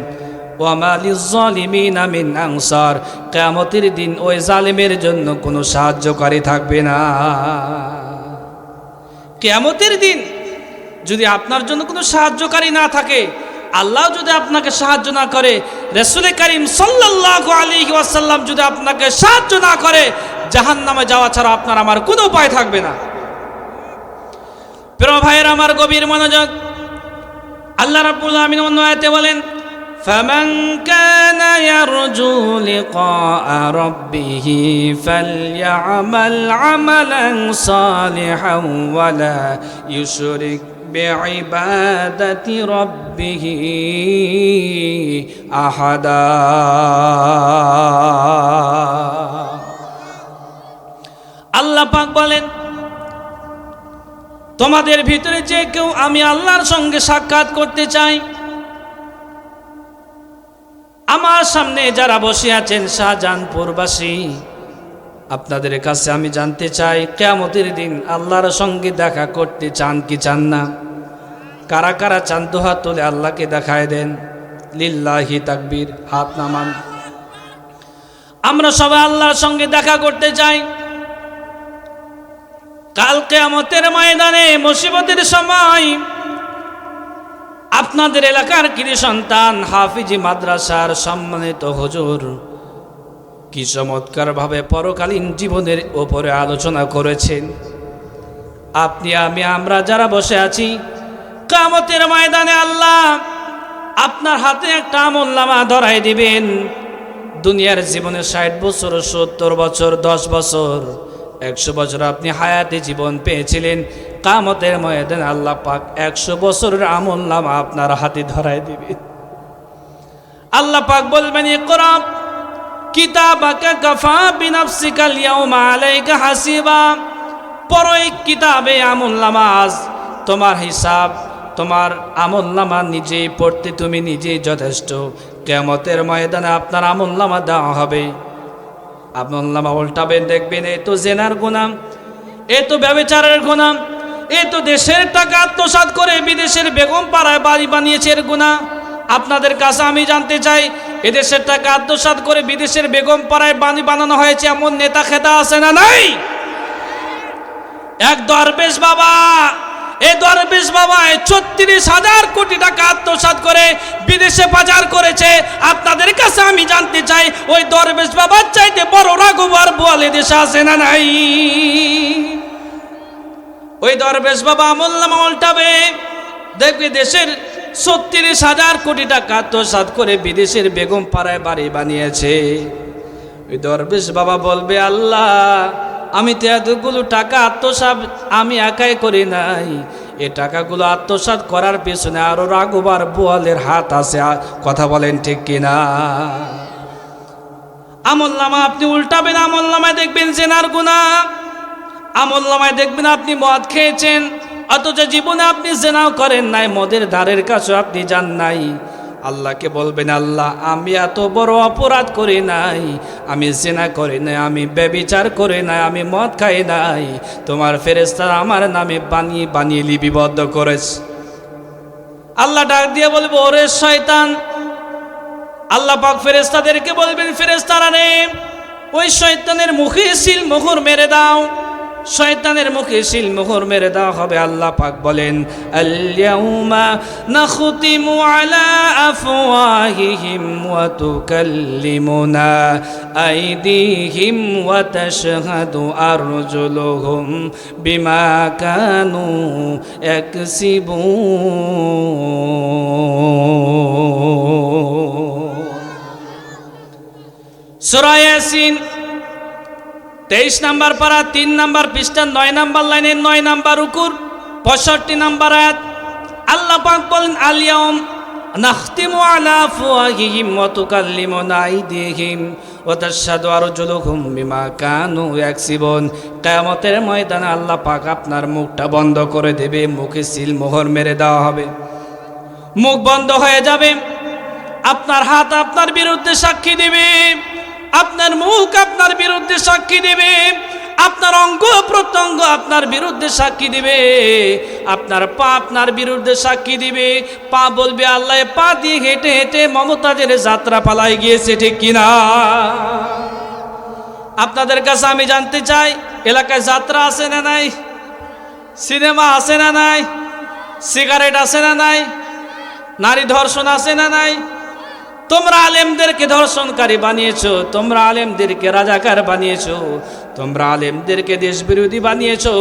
ওয়া মা লিয-যালিমিনা মিন আনসার কিয়ামতের দিন ওই জালিমের জন্য কোনো সাহায্যকারী থাকবে না। কিয়ামতের দিন যদি আপনার জন্য কোনো সাহায্যকারী না থাকে, আল্লাহ যদি আপনাকে সাহায্য না করে, রাসূল করিম সাল্লাল্লাহু আলাইহি ওয়াসাল্লাম যদি আপনাকে সাহায্য না করে, জাহান্নামে যাওয়া ছাড়া আপনার আমার কোনো উপায় থাকবে না। প্রিয় ভাইয়ের আমার গভীর মনোযোগ, আল্লাহ রাব্বুল আমিন অন্য আয়াতে বলেন ফামান কানা ইয়ারজু লিকাআ রাব্বিহি ফালইআমাল আমালান সালিহান ওয়া লা ইউশরিক বিইবাদাতি রাব্বিহি আহাদা। আল্লাহ পাক বলেন তোমাদের ভিতরে যে কেউ আমি আল্লাহর সঙ্গে সাক্ষাৎ করতে চাই, আমার সামনে যারা বসে আছেন শাহজাহানপুরবাসী, আপনাদের কাছে আমি জানতে চাই কিয়ামতের দিন আল্লাহর সঙ্গে দেখা করতে চান কি চান না? কারা কারা চান দুহাত তুলে আল্লাহকে দেখায় দেন। লিল্লাহি তাকবীর, হাত নামান। আমরা সবাই আল্লাহর সঙ্গে দেখা করতে চাই। কাল কিয়ামতের ময়দানে মুসিবতের সময় আপনাদের এলাকার কৃতি সন্তান হাফিজি মাদ্রাসার সম্মানিত হুজুর কি চমৎকার ভাবে পরকালীন জীবনের উপরে আলোচনা করেছেন। আপনি আমি আমরা যারা বসে আছি, কিয়ামতের ময়দানে আল্লাহ আপনার হাতে একটা আমলনামা ধরাই দিবেন। দুনিয়ার জীবনে 60 বছর, 70 বছর, 10 বছর, 100 বছর আপনি হায়াতে জীবন পেয়েছিলেন। কিয়ামতের ময়দানে আল্লাহ পাক 100 বছরের আমলনামা আপনার হাতে ধরাই দিবেন। আল্লাহ পাক বলবেন ইকরা কিতাবাকা কাফা বিনাফসিকাল ইয়াউমা আলাইকা হাসিবা। পড়ো এই কিতাবে আমলনামা, আজ তোমার হিসাব, তোমার আমলনামা নিজেই পড়তে তুমি নিজেই যথেষ্ট। কিয়ামতের ময়দানে আপনার আমলনামা দেওয়া হবে। আমলনামা উল্টাবেন, দেখবেন এই তো জেনার গুনাহ, এই তো ব্যভিচারের গুনাহ, এই তো দেশের টাকা আত্মসাৎ করে বিদেশের বেগম পাড়ায় বাড়ি বানিয়েছে এর গুনাহ। আপনাদের কাছে আমি জানতে চাই, এদেশের টাকা আত্মসাৎ করে বিদেশের বেগম পাড়ায় বাড়ি বানানো হয়েছে এমন নেতা খেতা আছে না নাই? এক দরবেশ বাবা, এই দরবেশ বাবা 36,000 কোটি টাকা আত্মসাৎ করে বিদেশে পাচার করেছে। আপনাদের কাছে আমি জানতে চাই, ওই দরবেশ বাবার চাইতে বড় রাঘবার বোয়ালে দেশে আছে না নাই? ওই দরবেশ বাবা আমলনামা উল্টাবে, দেখবে দেশের 36,000 কোটি টাকা আত্মসাৎ করে বিদেশের বেগম পাড়ায় বাড়ি বানিয়েছে। ওই দরবেশ বাবা বলবে আল্লাহ আমি তো এতগুলো টাকা আত্মসাৎ আমি একাই করি নাই, এ টাকাগুলো আত্মসাৎ করার পেছনে আরো রাঘবার বোয়ালের হাত আছে। কথা বলেন ঠিক কিনা? আমলনামা আপনি উল্টাবেন, আমলনামায় দেখবেন জেনার গুনাহ, আমলনামায় দেখবেন আপনি মদ খেয়েছেন, অথচ জীবনে আপনি জেনাও করেন নাই, মদের ধারের কাছে আপনি যান নাই। আল্লাহকে বলবেন আল্লাহ আমি এত বড় অপরাধ করি নাই, আমি জেনা করি নাই, আমি ব্যভিচার করি নাই, আমি মদ খাই নাই, তোমার ফেরেশতারা আমার নামে বানিয়ে বানিয়ে লিপিবদ্ধ করেছে। আল্লাহ ডাক দিয়ে বলবো ওরে শয়তান। আল্লাহ পাক ফেরেশতাদেরকে বলবেন ফেরেশতারা রে, ওই শয়তানের মুখে সিল মোহর মেরে দাও, শয়তানের মুখে সিল মোহর মেরে দেওয়া হবে। আল্লাহ পাক বলেন আল-ইয়াউমা নাখতিমু আলা আফওয়াহিহিম ওয়া তুকাল্লিমুনা আইদিহিম ওয়া তাশহাদু আরজুলুহুম বিমা কানু ইয়াকসিবুন। সূরা ইয়াসিন 23 নম্বর পারা 3 নম্বর পৃষ্ঠা 9 নম্বর লাইনে 9 নম্বর রুকুর 65 নম্বর আয়াত আল্লাহ পাক বলেন আলিয়াউম নাখতিমু আলা আফওয়াহিহিম ওয়া তুকাল্লিমুনা আইদিহিম ওয়া তাশহাদু আরজুলুহুম বিমা কানু ইয়াকসিবুন। কিয়ামতের ময়দানে আল্লাহ পাক আপনার মুখটা বন্ধ করে দেবে, মুখে সিল মোহর মেরে দেওয়া হবে, মুখ বন্ধ হয়ে যাবে। আপনার হাত আপনার বিরুদ্ধে সাক্ষী দেবে, আপনার মুখ আপনার বিরুদ্ধে সাক্ষী দেবে, আপনার অঙ্গ প্রত্যঙ্গ আপনার বিরুদ্ধে সাক্ষী দিবে, আপনার পা আপনার বিরুদ্ধে সাক্ষী দিবে। পা বলবে আল্লাহ পা দিয়ে হেঁটে হেঁটে মমতাজের যাত্রা পালায় গিয়েছে, ঠিক কিনা? আপনাদের কাছে আমি জানতে চাই, এলাকায় যাত্রা আছে না নাই? সিনেমা আছে না নাই? সিগারেট আছে না নাই? নারী ধর্ষণ আছে না নাই? তোমরা আলেমদেরকে ধর্ষণকারী বানিয়েছো, তোমরা আলেমদেরকে রাজাকার বানিয়েছো, তোমরা আলেমদেরকে দেশবিরোধী বানিয়েছো।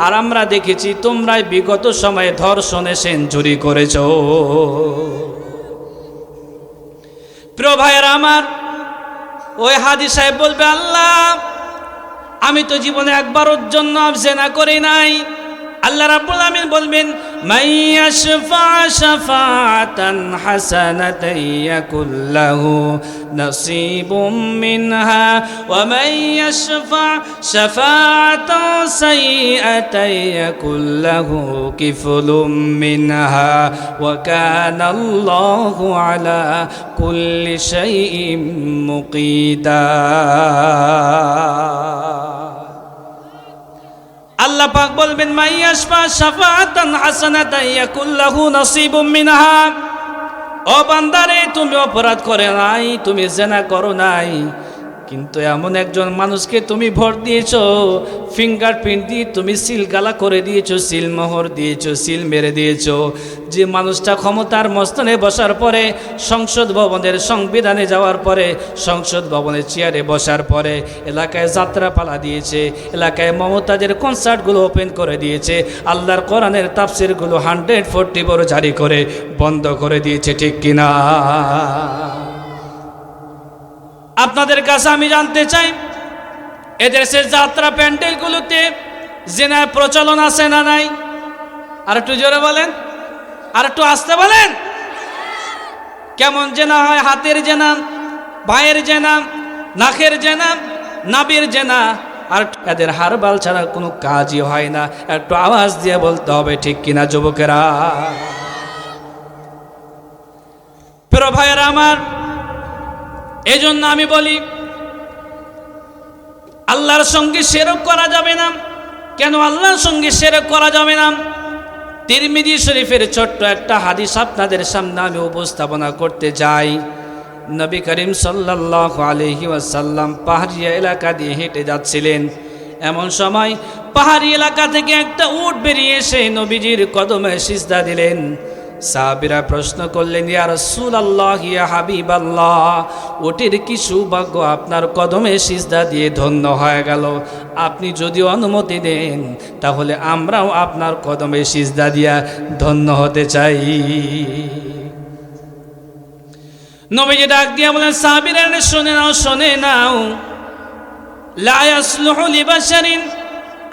আর আমরা দেখেছি তোমরাই বিগত সময়ে ধর্ষণে সেঞ্চুরি করেছো। প্রিয় ভাইয়েরা আমার, ওই হাজী সাহেব বলবে আল্লাহ আমি তো জীবনে একবারের জন্য জিনা করি নাই। আল্লাহ রাব্বুল আমিন বলবেন মাইয়াশফা শাফাআতান হাসানাতান ইয়াকুল লাহু নাসীবুম মিনহা ওয়া মাইয়াশফা শাফাআতান সাইয়্যাতান ইয়াকুল লাহু কিফলুম মিনহা ওয়া কানা আল্লাহু আলা কুল্লি শাইইন মুকিতা। আল্লাহ পাক বলবেন মাইয়াশফা শাফাআতান হাসানাতান ইয়াকুল লাহু নাসীবুম মিনহা। ও বান্দারে, তুমি অপরাধ করে নাই, তুমি জিনা করো নাই, কিন্তু এমন একজন মানুষকে তুমি ভোট দিয়েছো, ফিঙ্গারপ্রিন্ট দিয়ে তুমি সিল গালা করে দিয়েছো, সিল মোহর দিয়েছো, সিল মেরে দিয়েছো। যে মানুষটা ক্ষমতার মস্তনে বসার পরে, সংসদ ভবনের সংবিধানে যাওয়ার পরে, সংসদ ভবনের চেয়ারে বসার পরে এলাকায় যাত্রাপালা দিয়েছে, এলাকায় মমতাজের কনসার্টগুলো ওপেন করে দিয়েছে, আল্লাহর কোরআনের তাফসিরগুলো 144 জারি করে বন্ধ করে দিয়েছে, ঠিক কিনা? আপনাদের কাছে আমি জানতে চাই, এদেশের যাত্রা প্যান্ডেলগুলোতে জিনার প্রচলন আছে না নাই? আর একটু জোরে বলেন, আর একটু আস্তে বলেন। কেমন জেনা হয়? হাতের জেনা, পায়ের জেনা, নাকের জেনা, নাবির জেনা, আর এদের হারবাল ছাড়া কোনো কাজই হয় না। একটু আওয়াজ দিয়ে বলতে হবে, ঠিক কিনা যুবকেরা? প্রিয় ভাইয়েরা আমার, এই জন্য আমি বলি আল্লাহর সঙ্গে শিরক করা যাবে না। কেন আল্লাহর সঙ্গে শিরক করা যাবে না? তিরমিজি শরীফের ছোট্ট একটা হাদিস আপনাদের সামনে আমি উপস্থাপনা করতে যাই। নবী করিম সাল্লাল্লাহু আলাইহি ওয়াসাল্লাম পাহাড়ি এলাকা দিয়ে হেঁটে যাচ্ছিলেন। এমন সময় পাহাড়ি এলাকা থেকে একটা উট বেরিয়ে এসে নবীজির কদমে সিজদা দিলেন। সাহাবীরা প্রশ্ন করলেন, ইয়া রাসূলুল্লাহ, ইয়া হাবিবাল্লাহ, ওটির কি সৌভাগ্য আপনার কদমে সিজদা দিয়ে ধন্য হয়ে গেল। আপনি যদি অনুমতি দেন তাহলে আমরাও আপনার কদমে সিজদা দিয়া ধন্য হতে চাই। নবীজি ডাক দিয়া বলেন, সাহাবীরা শুনে নাও, শুনে নাও, লা ইয়াসলুহু লিবাশারিন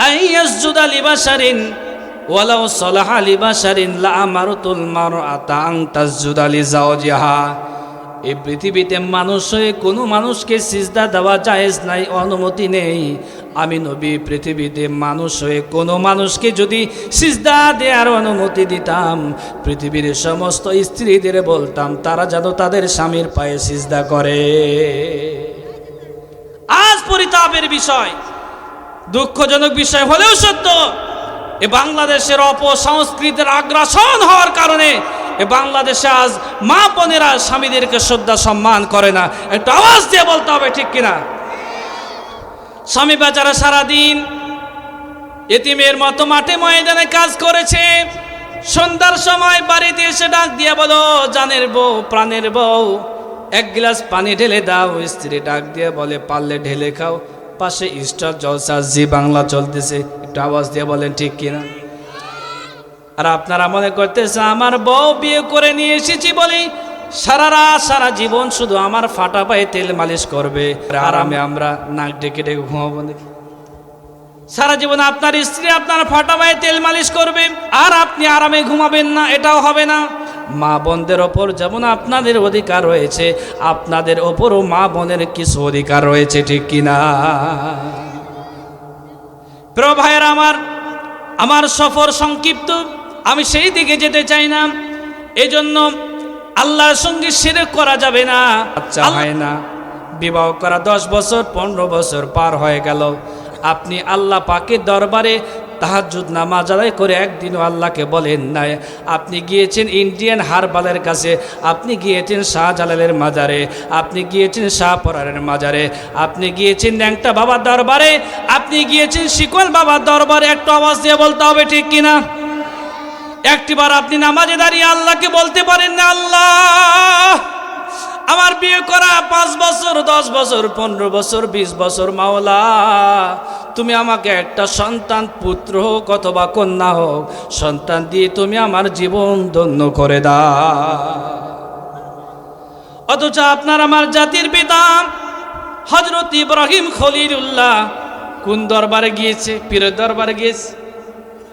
আন ইয়াসজুদা লিবাশারিন ওয়ালাউ সালাহা লিবাশারিন লা আমারতুল মারআতা আন তাসজুদা লিজাওজিহা। এই পৃথিবীতে মানুষ হয়ে কোনো মানুষকে সিজদা দেওয়া জায়েজ নাই, অনুমতি নেই। আমি নবী পৃথিবীতে মানুষ হয়ে কোনো মানুষকে যদি সিজদা দেওয়ার অনুমতি দিতাম, পৃথিবীর সমস্ত স্ত্রীদের বলতাম তারা যেন তাদের স্বামীর পায়ে সিজদা করে। আজ পরিতাপের বিষয়, দুঃখজনক বিষয় হলেও সত্য, এ বাংলাদেশের অপসংস্কৃতির আগ্রাসন হওয়ার কারণে এ বাংলাদেশে আজ মা বোনেরা স্বামীদেরকে শ্রদ্ধা সম্মান করে না। একটু আওয়াজ দিয়ে বলতে হবে, ঠিক কিনা? স্বামী বেচারা সারাদিন এতিমের মতো মাঠে ময়দানে কাজ করেছে, সন্ধ্যার সময় বাড়িতে এসে ডাক দিয়ে বলো, জানের বউ, প্রাণের বউ, এক গ্লাস পানি ঢেলে দাও। স্ত্রী ডাক দিয়ে বলে, পারলে ঢেলে খাও। পাশে স্টার জলসা জি বাংলা চলতেছে, একটু আওয়াজ দিয়ে বলেন, ঠিক কিনা? আর আপনারা মনে করতেছে আমার বউ বিয়ে করে নিয়ে এসেছি বলি সারা রাত সারা জীবন শুধু আমার ফাটা পায়ে তেল মালিশ করবে, আর আমরা নাক ডেকে ডেকে ঘুমাবো নাকি? সারা জীবন আপনার স্ত্রী আপনার ফাটাবায় তেল মালিশ করবে আর আপনি আরামে ঘুমাবেন না, এটাও হবে না। মা বোনদের ওপর যেমন আপনাদের অধিকার রয়েছে, আপনাদের ওপরও মা বোনের কিছু অধিকার রয়েছে, ঠিক কিনা? প্রিয় ভাইয়েরা আমার সফর সংক্ষিপ্ত, আমি সেই দিকে যেতে চাই না। এজন্য আল্লাহর সঙ্গে শিরক করা যাবে না। বাচ্চা হয় না, বিবাহ করা 10 বছর 15 বছর পার হয়ে গেল, আপনি আল্লাহ পাকের দরবারে তাহাজ্জুদ নামাজ আদায় করে একদিনও আল্লাহকে বলেন নাই। আপনি গিয়েছেন ইন্ডিয়ান হারবালের কাছে, আপনি গিয়েছেন শাহজালালের মাজারে, আপনি গিয়েছেন শাহপরানের মাজারে, আপনি গিয়েছেন ন্যাংটা বাবার দরবারে, আপনি গিয়েছেন শিকল বাবার দরবারে। একটু আওয়াজ দিয়ে বলতে হবে, ঠিক কিনা? একটিবার আপনি নামাজে দাঁড়িয়ে আল্লাহকে বলতে পারেন না, আল্লাহ আমার বিয়ে করা 5 বছর 10 বছর 15 বছর 20 বছর, মাওলা তুমি আমাকে একটা সন্তান, পুত্র হোক অথবা কন্যা হোক, সন্তান দিয়ে তুমি আমার জীবন ধন্য করে দাও। অথচ আপনার আমার জাতির পিতা হযরত ইব্রাহিম খলিলুল্লাহ কোন দরবারে গিয়েছে? পীরের দরবারে গিয়েছে।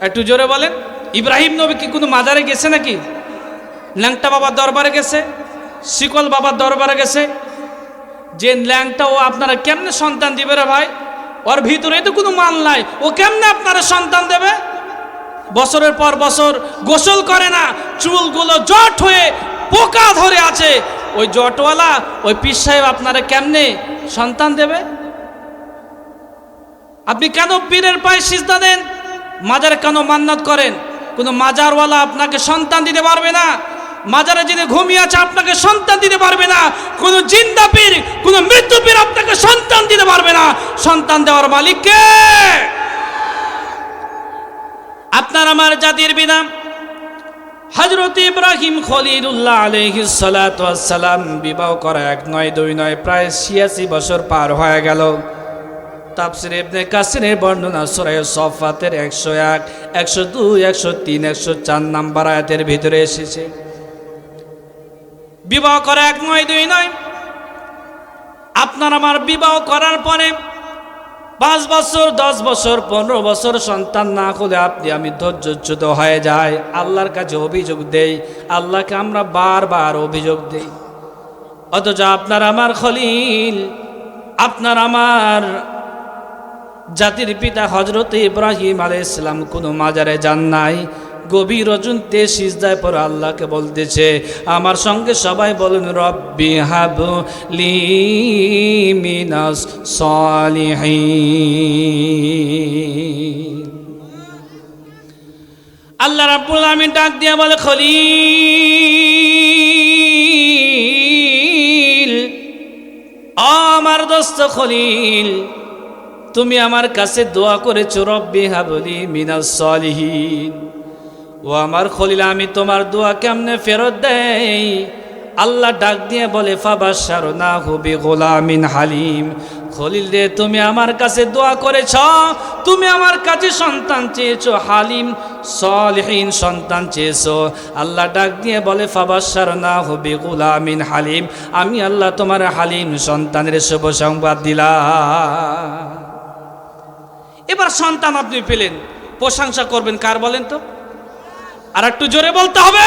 একটু জোরে বলেন, ইব্রাহিম নবী কি কোনো মাজারে গেছে নাকি? ল্যাংটা বাবার দরবারে গেছে, শিকল বাবার দরবারে গেছে। যে ল্যাংটা, ও আপনারা কেমনে সন্তান দিবে রে ভাই? ওর ভিতরে তো কোনো মাল নাই, ও কেমনে আপনারা সন্তান দেবে? বছরের পর বছর গোসল করে না, চুলগুলো জট হয়ে পোকা ধরে আছে, ওই জটওয়ালা ওই পীর সাহেব আপনারা কেমনে সন্তান দেবে? আপনি কেন পীরের পায়ে সিজদা দেন? মাজারে কেন মান্নাত করেন? কোনো মাজারওয়ালা আপনাকে সন্তান দিতে পারবে না। মাজারে যিনি ঘুমিয়ে আছে আপনাকে সন্তান দিতে পারবে না। কোনো জিন্দা পীর, কোনো মৃত্যু পীর আপনাকে সন্তান দিতে পারবে না। সন্তান দেওয়ার মালিক কে? আপনার আমার জাতির পিতা হযরত ইব্রাহিম খলিলুল্লাহ আলাইহিস সালাতু ওয়াস সালাম বিবাহ করা 1 নয় 2 নয় প্রায় 86 বছর পার হয়ে গেল। তাফসীর ইবনে কাসিরের বর্ণনা সূরা সফফাতের 101, 102, 103, 104 নম্বর আয়াতের ভিতরে এসেছে। বিবাহ করা 1 নয় 2 নয়। আপনার আমার বিবাহ করার পরে 5 বছর 10 বছর 15 বছর সন্তান না হলে আমি ধৈর্যচ্যুত হয়ে যাই, আল্লাহর কাছে অভিযোগ দেই, আল্লাহকে আমরা বারবার অভিযোগ দেই। অথচ আপনার আমার খলিল, আপনার আমার জাতির পিতা হযরত ইব্রাহিম আলাইহিস সালাম কোনো মাজারে যান নাই। গভীর রজনীতে সিজদায় পড়ে আল্লাহকে বলতেছে, আমার সঙ্গে সবাই বলুন, রব্বি হাবলি মিনাস সলিহিন। আল্লাহ রাব্বুল আলামিন ডাক দিয়ে বলে, খলিল, আমার দোস্ত খলিল, তুমি আমার কাছে দোয়া করেছো, রব্বি হাবলি মিনাস সলিহিন। ও আমার খলিল, আমি তোমার দোয়া কেমনে ফেরত দেই? আল্লাহ ডাক দিয়ে বলে, ফাবাশশারনাহু বিগুলামিন হালিম। খলিল রে, তুমি আমার কাছে দোয়া করেছ, তুমি আমার কাছে সন্তান চেয়েছো, হালিম সলিহিন সন্তান চেয়েছো। আল্লাহ ডাক দিয়ে বলে, ফাবাশশারনাহু বিগুলামিন হালিম, আমি আল্লাহ তোমার হালিম সন্তানের শুভ সংবাদ দিলাম। এবার সন্তান আপনি পেলেন, প্রশংসা করবেন কার বলেন তো? আর একটু জোরে বলতে হবে।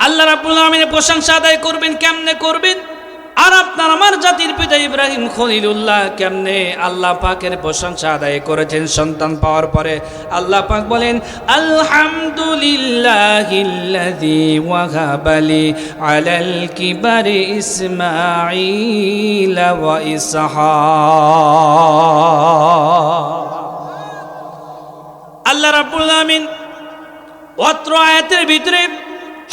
আল্লাহ রাব্বুল আলামিনের প্রশংসা আদায় করবেন, কেমনে করবেন? আর আপনার আমার জাতির পিতা ইব্রাহিম খলিলুল্লাহ কেমনে আল্লাহ পাকের প্রশংসা আদায় করেছেন সন্তান পাওয়ার পরে? আল্লাহ পাক বলেন, আলহামদুলিল্লাহিল্লাযী ওয়াহাবালি আলাল কিবারি ইসমাঈল ওয়া ইসহাক। আল্লাহ রাব্বুল আলামিন অত্র আয়াতের ভিতরে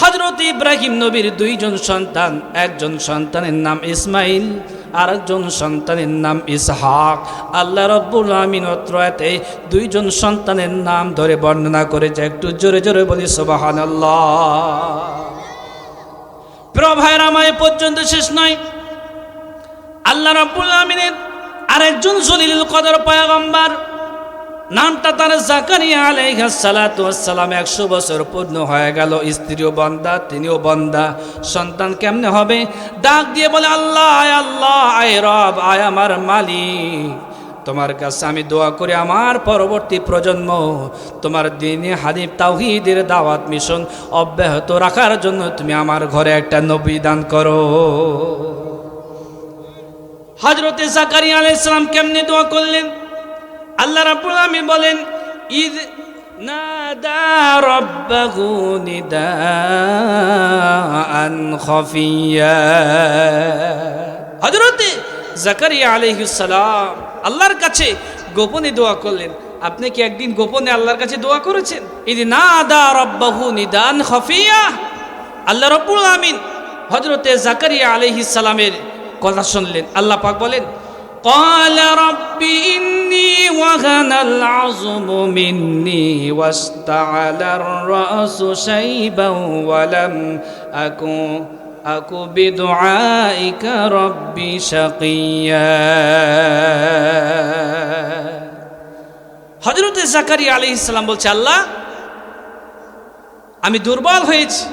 হযরত ইব্রাহিম নবীর 2 জন সন্তান, একজন সন্তানের নাম ইসমাইল, আর একজন সন্তানের নাম ইসহাক। আল্লাহ রাব্বুল আলামিন অত্র আয়াতে 2 জন সন্তানের নাম ধরে বর্ণনা করেছে। একটু জোরে জোরে বলি সুবহানাল্লাহ। প্রিয় ভাইরা আমার, এ পর্যন্ত শেষ নয়। আল্লাহ রাব্বুল আলামিনের আরেকজন জলিলুল কদর পয়গম্বর, নামটা তার জাকারিয়া আলাইহিস সালাতু ওয়াস সালাম। 100 বছর পূর্ণ হয়ে গেল, স্ত্রীও বান্দা, তিনিও বান্দা। সন্তান কেমনে হবে? ডাক দিয়ে বলে, আল্লাহ, আয় আল্লাহ, আয় রব, আয় আমার মালিক, তোমার কাছে আমি দোয়া করি আমার পরবর্তী প্রজন্ম তোমার দ্বীনে হানিফ তাওহীদের দাওয়াত মিশন অব্যাহত রাখার জন্য তুমি আমার ঘরে একটা নবী দান করো। হযরতে জাকারিয়া আলাইহিস সালাম কেমনে দোয়া করলেন? আল্লাহ রাব্বুল আলামিন বলেন, ইয নাদা রাব্বাহু নিদাআন খাফিয়া। হযরতে জাকারিয়া আলাইহিস সালাম আল্লাহর কাছে গোপনে দোয়া করলেন। আপনি কি একদিন গোপনে আল্লাহর কাছে দোয়া করেছেন? ইয নাদা রাব্বাহু নিদাআন খাফিয়া। আল্লাহ রাব্বুল আলামিন হযরতে জাকারিয়া আলাইহিস সালামের কথা শুনলেন। আল্লাহ পাক বলেন, قال رب إني وهن العظم مني واستعل الرأس شيبا ولم أكن بدعائك ربي شقيا। হযরত জাকারিয়া আলাইহিস সালাম বলছে, আল্লাহ আমি দুর্বল হয়েছি,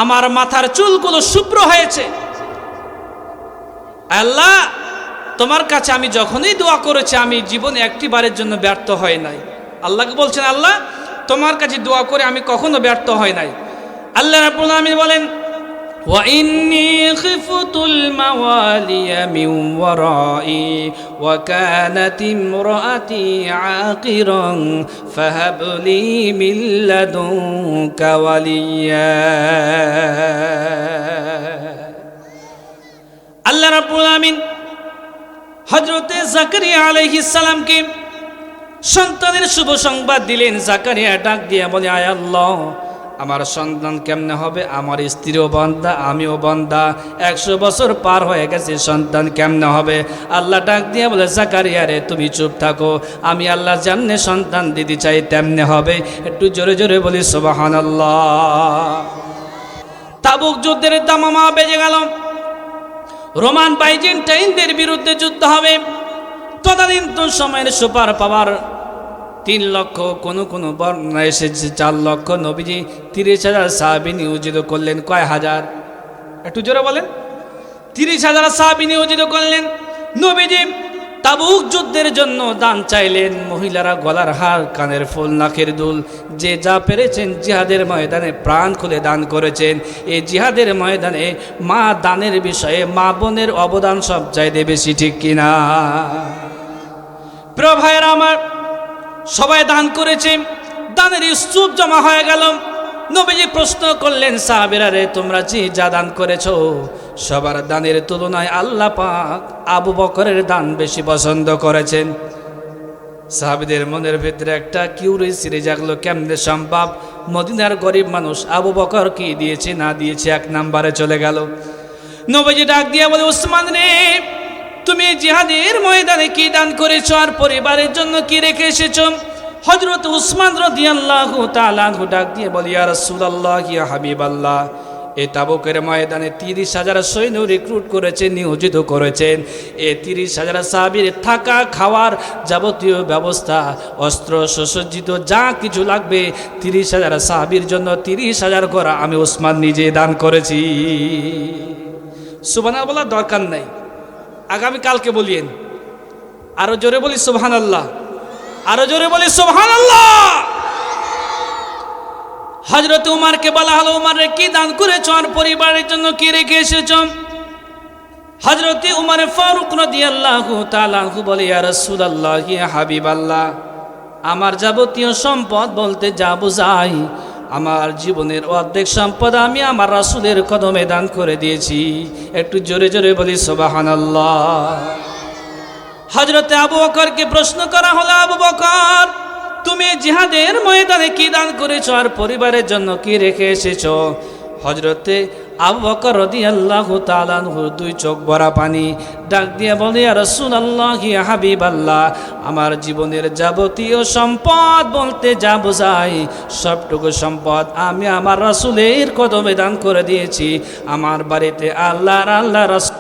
আমার মাথার চুলগুলো শুভ্র হয়েছে। আল্লাহ তোমার কাছে আমি যখনই দোয়া করেছি আমি জীবনে একটিবারের জন্য ব্যর্থ হয় নাই। আল্লাহকে বলছেন, আল্লাহ তোমার কাছে দোয়া করে আমি কখনো ব্যর্থ হয় নাই। আল্লাহ রাব্বুল আলামিন বলেন, ওয়া ইন্নী খিফতুল মাওয়ালিয়া মিন ওয়ারাই ওয়া কানাত ইমরাতি আকিরান ফাহাবলি মিন লাদুনকা ওয়ালিয়া। আল্লাহ রাব্বুল আলামিন হযরতে জাকারিয়া আলাইহিস সালামকে সন্তানের শুভ সংবাদ দিলেন। জাকারিয়া ডাক দিয়ে বলে, আয় আল্লাহ আমার সন্তান কেমনে হবে? আমার স্ত্রীও বান্দা, আমিও বান্দা, 100 বছর পার হয়ে গেছে, সন্তান কেমনে হবে? আল্লাহ ডাক দিয়ে বলে, জাকারিয়া রে তুমি চুপ থাকো, আমি আল্লাহ যেমনে সন্তান দিতে চাই তেমনে হবে। একটু জোরে জোরে বলি সুবহানাল্লাহ। তাবুক যুদ্ধের দামামা বেজে গেল, রোমান বাইজেন্টাইনদের বিরুদ্ধে যুদ্ধ হবে। তদানীন্তন সময়ের সুপার পাওয়ার 3 লক্ষ, কোন বর্ণনা এসেছে 4 লক্ষ। নবীজি 30,000 সাহাবী নিয়োজিত করলেন। কয় হাজার? একটু জোরে বলেন। 30,000 সাহাবী নিয়োজিত করলেন। নবীজি তাবুক যুদ্ধের জন্য দান চাইলেন। মহিলারা গলার হার, কানের ফুল, নাকের দুল, যে যা পেরেছেন জিহাদের ময়দানে প্রাণ খুলে দান করেছেন। এই জিহাদের ময়দানে মা দানের বিষয়ে মা বোনের অবদান সব চাইতে বেশি, ঠিক কিনা? প্রিয় ভাইয়েরা আমার, সবাই দান করেছে, দানের স্তূপ জমা হয়ে গেল। নবীজি প্রশ্ন করলেন, সাহাবীরা রে তোমরা যে যা দান করেছো সবার দানের তুলনায় আল্লাহ পাক আবু বকরের দান বেশি পছন্দ করেছেন। সাহাবীদের মনের ভিতরে একটা কিউরিওসিটি জাগলো, কেমনে সম্ভব? মদিনার গরিব মানুষ আবু বকর কি দিয়েছে না দিয়েছে 1 নম্বরে চলে গেল। নবীজি ডাক দিয়ে বলে, উসমান রে তুমি জিহাদের ময়দানে কি দান করেছো আর পরিবারের জন্য কি রেখে এসেছো? হযরত উসমান রাদিয়াল্লাহু তাআলা আনহু ডাক দিয়ে বলে, ইয়া রাসূলুল্লাহ, ইয়া হাবিবাল্লাহ, এই তাবুকের ময়দানে 30,000 সৈন্য রিক্রুট করেছেন, নিয়োজিত করেছেন। এই 30,000 সাহাবীর থাকা খাওয়ার যাবতীয় ব্যবস্থা, অস্ত্র সুসজ্জিত যা কিছু লাগবে 30,000 সাহাবীর জন্য 30,000 ঘোড়া আমি উসমান নিজে দান করেছি। সুবহানাল্লাহ বলার দরকার নাই, আগামী কালকে বলিয়েন। আরো জোরে বলি সুবহানাল্লাহ, আরো জোরে বলি সুবহানাল্লাহ। হযরত উমরকে বলা হলো, উমর রে কি দান করেছো আর পরিবারের জন্য কি রেখে এসেছো? হযরত উমর ফারুক রাদিয়াল্লাহু তাআলা আনহু বলে, ইয়া রাসূলুল্লাহ, ইয়া হাবিবাল্লাহ, আমার যাবতীয় সম্পদ বলতে যা বোঝায় আমার জীবনের অর্ধেক সম্পদ আমি আমার রাসূলের কদমে দান করে দিয়েছি। একটু জোরে জোরে বলি সুবহানাল্লাহ। হযরতে আবু বকরকে প্রশ্ন করা হলো, আবু বকর তুমি জিহাদের ময়দানে কি দান করেছো আর পরিবারের জন্য কি রেখে এসেছো? হযরতে আবু বকর রাদিয়াল্লাহু তাআলা আনহু 2 চোখ ভরা পানি, ডাক দিয়ে বলে, ইয়া রাসূলুল্লাহ, ইয়া হাবিবাল্লাহ, আমার জীবনের যাবতীয় সম্পদ বলতে যা বোঝায় সবটুকু সম্পদ আমি আমার রাসূলের কদমে দান করে দিয়েছি। আমার বাড়িতে আল্লাহর রাসূল